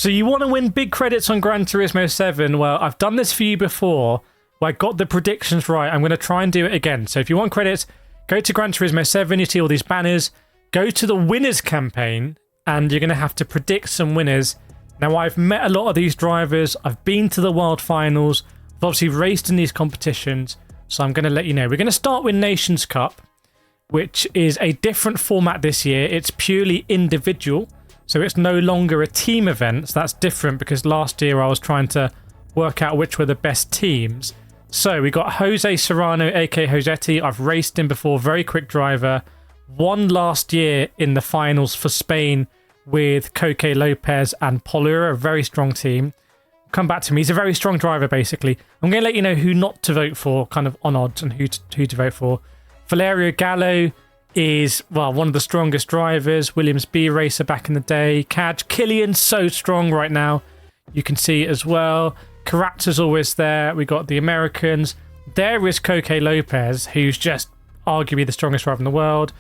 So you want to win big credits on Gran Turismo 7? Well, I've done this for you before, where I got the predictions right. I'm going to try and do it again. So if you want credits, go to Gran Turismo 7, you see all these banners, go to the winners campaign, and you're going to have to predict some winners. Now, I've met a lot of these drivers, I've been to the World Finals, I've obviously raced in these competitions, so I'm going to let you know. We're going to start with Nations Cup, which is a different format this year. It's purely individual. So it's no longer a team event. So that's different because last year I was trying to work out which were the best teams. So we got Jose Serrano, aka Josetti. I've raced him before, very quick driver. Won last year in the finals for Spain with Coque Lopez and Polura, a very strong team. Come back to me. He's a very strong driver, basically. I'm going to let you know who not to vote for, kind of on odds, and who to vote for. Valerio Gallo is, well, one of the strongest drivers. Williams B racer back in the day. Kaj Killian's so strong right now. You can see it as well. KIRETH'S always there. We got the Americans. There is Coque Lopez, who's just arguably the strongest driver in the world.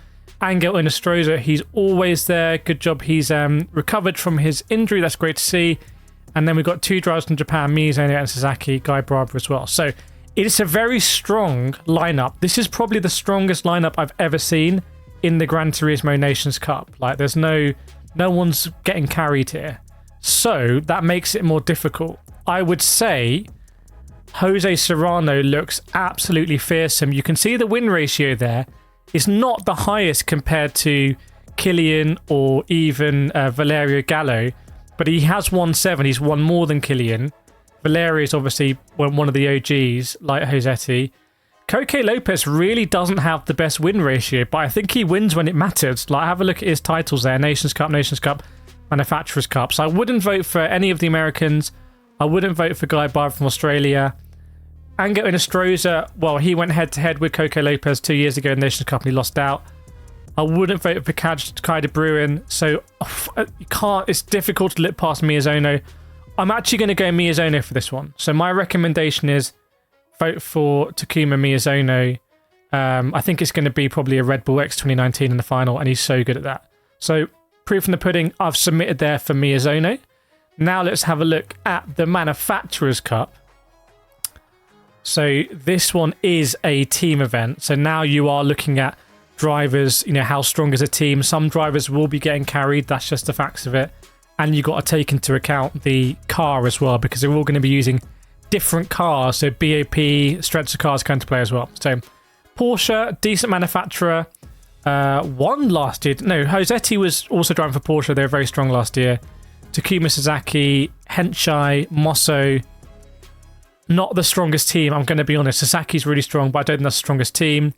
Angel Inostroza, he's always there. Good job. He's recovered from his injury. That's great to see. And then we've got two drivers from Japan, Mizuno and Sasaki, Guy Barber as well. So it is a very strong lineup. This is probably the strongest lineup I've ever seen in the Gran Turismo Nations Cup. Like, there's no one's getting carried here. So that makes it more difficult. I would say Jose Serrano looks absolutely fearsome. You can see the win ratio there. It's not the highest compared to Killian or even Valerio Gallo, but he has won 7. He's won more than Killian. Valerio is obviously one of the OGs, like Josetti. Coque Lopez really doesn't have the best win ratio, but I think he wins when it matters. Like, have a look at his titles there. Nations Cup, Manufacturers Cup. So I wouldn't vote for any of the Americans. I wouldn't vote for Guy Barber from Australia. Angel Inostroza, well, he went head-to-head with Coque Lopez 2 years ago in the Nations Cup and he lost out. I wouldn't vote for Kai de Bruin, so you can't. It's difficult to look past Miyazono. I'm actually going to go Miyazono for this one. So my recommendation is vote for Takuma Miyazono. I think it's going to be probably a Red Bull X 2019 in the final, and he's so good at that. So proof in the pudding, I've submitted there for Miyazono. Now let's have a look at the Manufacturers Cup. So this one is a team event. So now you are looking at drivers, you know, how strong is a team. Some drivers will be getting carried. That's just the facts of it. And you've got to take into account the car as well, because they're all going to be using different cars. So BAP, strengths of cars come into play as well. So Porsche, decent manufacturer. Won last year. No, Josetti was also driving for Porsche. They were very strong last year. Takuma Sasaki, Henshai, Mosso. Not the strongest team, I'm going to be honest. Sasaki's really strong, but I don't think that's the strongest team.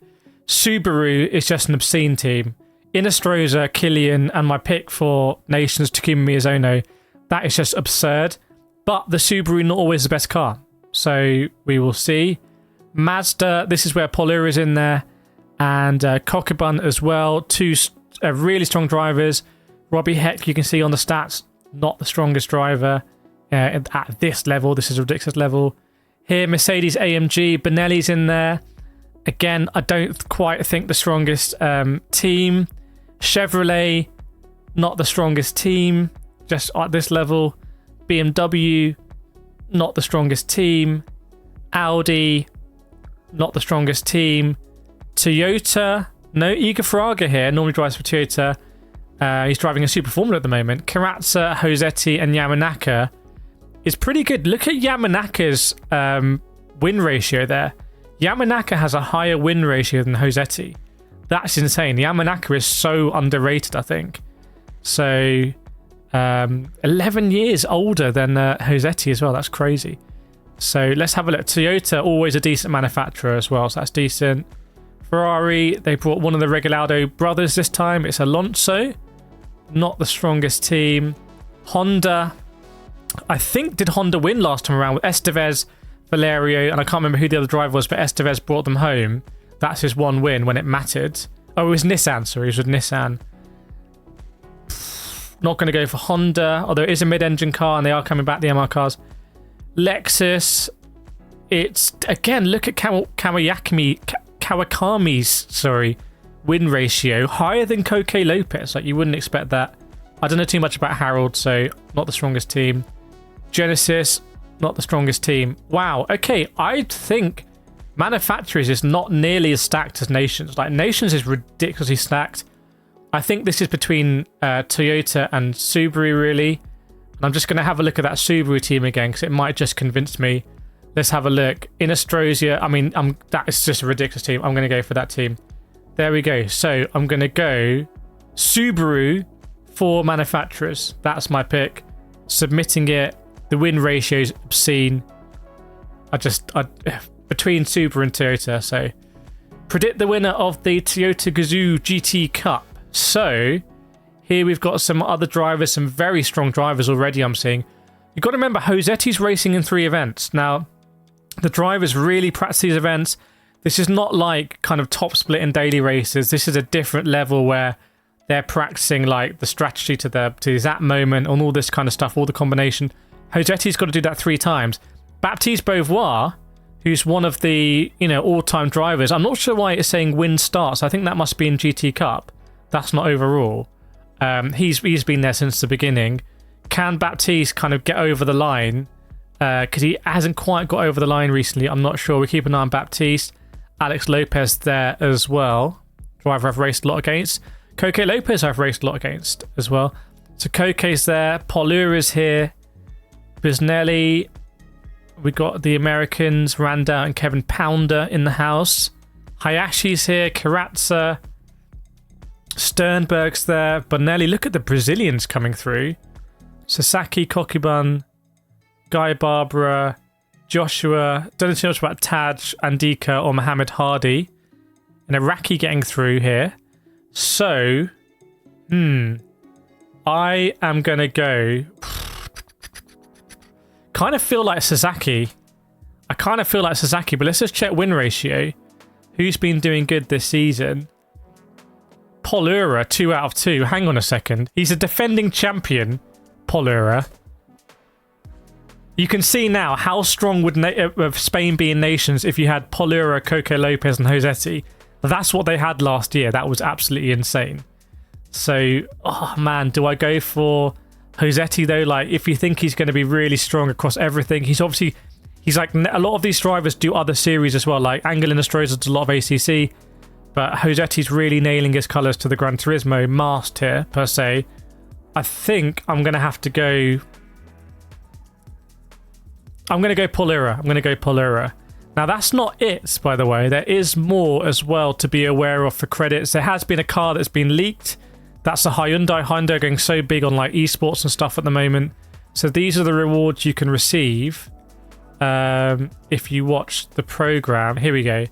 Subaru is just an obscene team. Inostroza, Killian, and my pick for Nations, Takuma Miyazono. That is just absurd. But the Subaru not always the best car. So we will see. Mazda, this is where Polura is in there. And Kokubun as well. Two really strong drivers. Robbie Heck, you can see on the stats, not the strongest driver at this level. This is a ridiculous level. Here, Mercedes AMG, Benelli's in there. Again, I don't quite think the strongest team. Chevrolet, not the strongest team, just at this level. BMW, not the strongest team. Audi, not the strongest team. Toyota, no Igor Fraga here, normally drives for Toyota. He's driving a Super Formula at the moment. Karatsa, Josetti, and Yamanaka is pretty good. Look at Yamanaka's win ratio there. Yamanaka has a higher win ratio than Josetti. That's insane. Yamanaka is so underrated, I think. So 11 years older than Josetti as well. That's crazy. So let's have a look. Toyota, always a decent manufacturer as well, so that's decent. Ferrari, they brought one of the Regalado brothers this time. It's Alonso. Not the strongest team. Honda, I think, did Honda win last time around with Estevez, Valerio, and I can't remember who the other driver was, but Estevez brought them home. That's his one win when it mattered. Oh, it was Nissan, sorry, it was with Nissan. Not going to go for Honda, although it is a mid-engine car and they are coming back, the MR cars. Lexus, it's, again, look at Kawakami's win ratio, higher than Coque Lopez. Like, you wouldn't expect that I don't know too much about Harold, so not the strongest team. Genesis, not the strongest team. Wow, okay, I think Manufacturers is not nearly as stacked as Nations. Like, Nations is ridiculously stacked. I think this is between Toyota and Subaru, really. And I'm just going to have a look at that Subaru team again, because it might just convince me. Let's have a look. In Astrosia, I mean, that is just a ridiculous team. I'm going to go for that team. There we go. So I'm going to go Subaru for Manufacturers. That's my pick. Submitting it. The win ratio is obscene. Between Subaru and Toyota. So predict the winner of the Toyota Gazoo GT Cup. So here we've got some other drivers, some very strong drivers already I'm seeing. You've got to remember, Josetti's racing in 3 events. Now, the drivers really practice these events. This is not like kind of top split and daily races. This is a different level where they're practicing like the strategy to the exact moment and all this kind of stuff, all the combination. Josetti's got to do that 3 times. Baptiste Beauvoir, who's one of the all-time drivers. I'm not sure why it's saying win starts. I think that must be in GT Cup. That's not overall. He's been there since the beginning. Can Baptiste kind of get over the line? Because he hasn't quite got over the line recently. I'm not sure. We keep an eye on Baptiste. Alex Lopez there as well. Driver I've raced a lot against. Coque Lopez I've raced a lot against as well. So Coque's there. Paulura's here. Bisnelli. We got the Americans, Randall and Kevin Pounder in the house. Hayashi's here. Karatza. Sternberg's there. Bonelli. Look at the Brazilians coming through. Sasaki, Kokibun, Guy Barbara, Joshua. Don't know too much about Taj, Andika or Mohammed Hardy. And Iraqi getting through here. So, I am going to go... kind of feel like Sasaki. I kind of feel like Sasaki, but let's just check win ratio. Who's been doing good this season? Paulura, 2 out of 2. Hang on a second. He's a defending champion, Paulura. You can see now how strong would Spain be in Nations if you had Paulura, Coque Lopez and Josetti. That's what they had last year. That was absolutely insane. So, oh man, do I go for Josetti though? Like, if you think he's going to be really strong across everything, he's like, a lot of these drivers do other series as well. Like Angelina Stroza does a lot of ACC, but Josetti's really nailing his colours to the Gran Turismo mast here, per se. I think I'm going to have to go... I'm going to go Paulura. Now, that's not it, by the way. There is more as well to be aware of for credits. There has been a car that's been leaked. That's a Hyundai. Hyundai going so big on like esports and stuff at the moment. So these are the rewards you can receive if you watch the program. Here we go.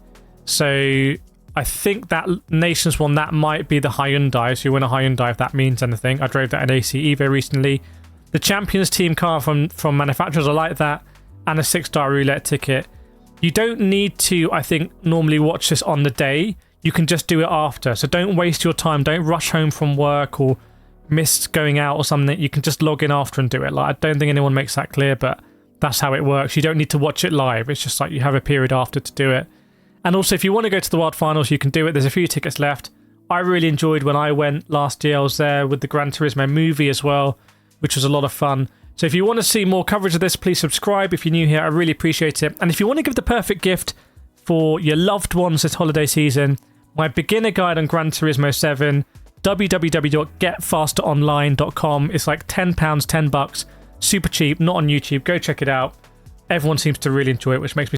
So I think that Nations one, that might be the Hyundai. So you win a Hyundai if that means anything. I drove that in AC Evo recently. The Champions team car from Manufacturers, I like that. And a 6-star roulette ticket. You don't need to, I think, normally watch this on the day. You can just do it after. So don't waste your time. Don't rush home from work or miss going out or something. You can just log in after and do it. Like, I don't think anyone makes that clear, but that's how it works. You don't need to watch it live. It's just like you have a period after to do it. And also, if you want to go to the World Finals, you can do it. There's a few tickets left. I really enjoyed when I went last year. I was there with the Gran Turismo movie as well, which was a lot of fun. So if you want to see more coverage of this, please subscribe. If you're new here, I really appreciate it. And if you want to give the perfect gift for your loved ones this holiday season, my beginner guide on Gran Turismo 7, www.getfasteronline.com. It's like £10, $10. Super cheap, not on YouTube. Go check it out. Everyone seems to really enjoy it, which makes me